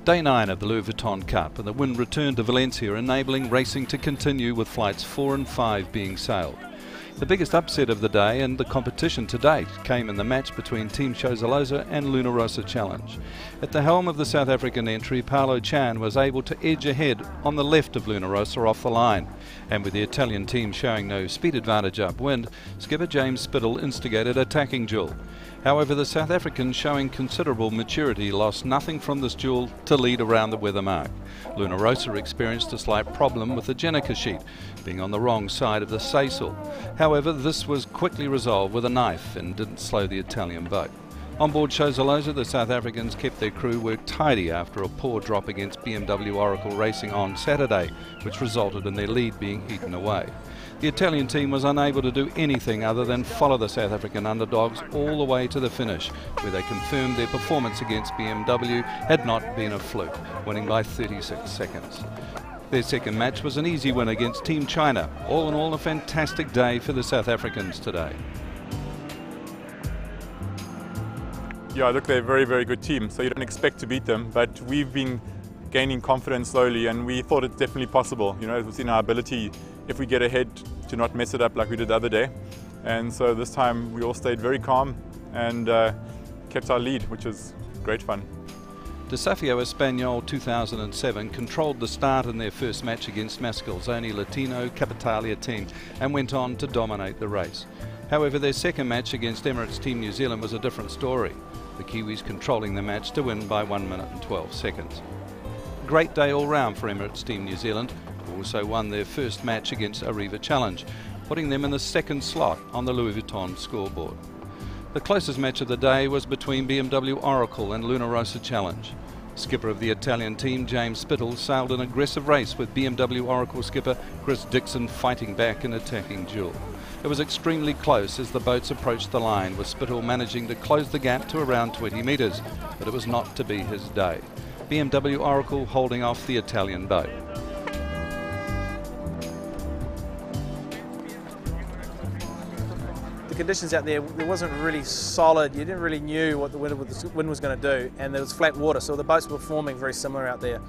Day 9 of the Louis Vuitton Cup, and the wind returned to Valencia, enabling racing to continue with flights 4 and 5 being sailed. The biggest upset of the day and the competition to date came in the match between Team Chozolosa and Luna Rossa Challenge. At the helm of the South African entry, Paolo Chan was able to edge ahead on the left of Luna Rossa off the line, and with the Italian team showing no speed advantage upwind, skipper James Spittle instigated attacking duel. However, the South Africans, showing considerable maturity, lost nothing from this duel to lead around the weather mark. Luna Rossa experienced a slight problem with the Jenica sheet, being on the wrong side of the staysail. However, this was quickly resolved with a knife and didn't slow the Italian boat. On board Chozolosa, the South Africans kept their crew work tidy after a poor drop against BMW Oracle Racing on Saturday, which resulted in their lead being eaten away. The Italian team was unable to do anything other than follow the South African underdogs all the way to the finish, where they confirmed their performance against BMW had not been a fluke, winning by 36 seconds. Their second match was an easy win against Team China. All in all, a fantastic day for the South Africans today. Yeah, look, they're a very, very good team, so you don't expect to beat them, but we've been gaining confidence slowly, and we thought it's definitely possible. You know, it was in our ability, if we get ahead, to not mess it up like we did the other day. And so this time we all stayed very calm and kept our lead, which is great fun. Desafio Español 2007 controlled the start in their first match against Mascal's only Latino Capitalia team and went on to dominate the race. However, their second match against Emirates Team New Zealand was a different story, the Kiwis controlling the match to win by 1 minute and 12 seconds. Great day all round for Emirates Team New Zealand, who also won their first match against Arriva Challenge, putting them in the second slot on the Louis Vuitton scoreboard. The closest match of the day was between BMW Oracle and Luna Rossa Challenge. Skipper of the Italian team, James Spittle, sailed an aggressive race with BMW Oracle skipper Chris Dixon fighting back in attacking duel. It was extremely close as the boats approached the line, with Spittle managing to close the gap to around 20 metres, but it was not to be his day. BMW Oracle holding off the Italian boat. The conditions out there wasn't really solid. You didn't really knew what the wind was going to do, and there was flat water, so the boats were performing very similar out there.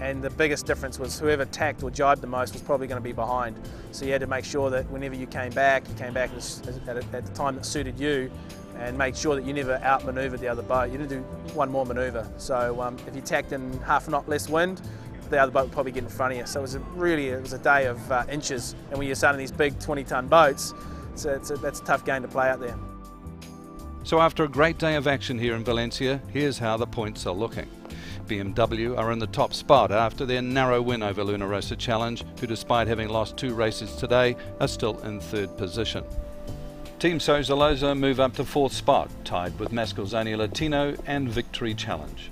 And the biggest difference was whoever tacked or jibed the most was probably going to be behind. So you had to make sure that whenever you came back at the time that suited you, and made sure that you never outmaneuvered the other boat. You didn't do one more manoeuvre. So if you tacked in half a knot less wind, the other boat would probably get in front of you. So it was a day of inches. And when you're starting these big 20-ton boats, that's a tough game to play out there. So after a great day of action here in Valencia, here's how the points are looking. BMW are in the top spot after their narrow win over Luna Rossa Challenge, who despite having lost 2 races today, are still in 3rd position. Team Chozolosa move up to 4th spot, tied with Mascal's only Latino and Victory Challenge.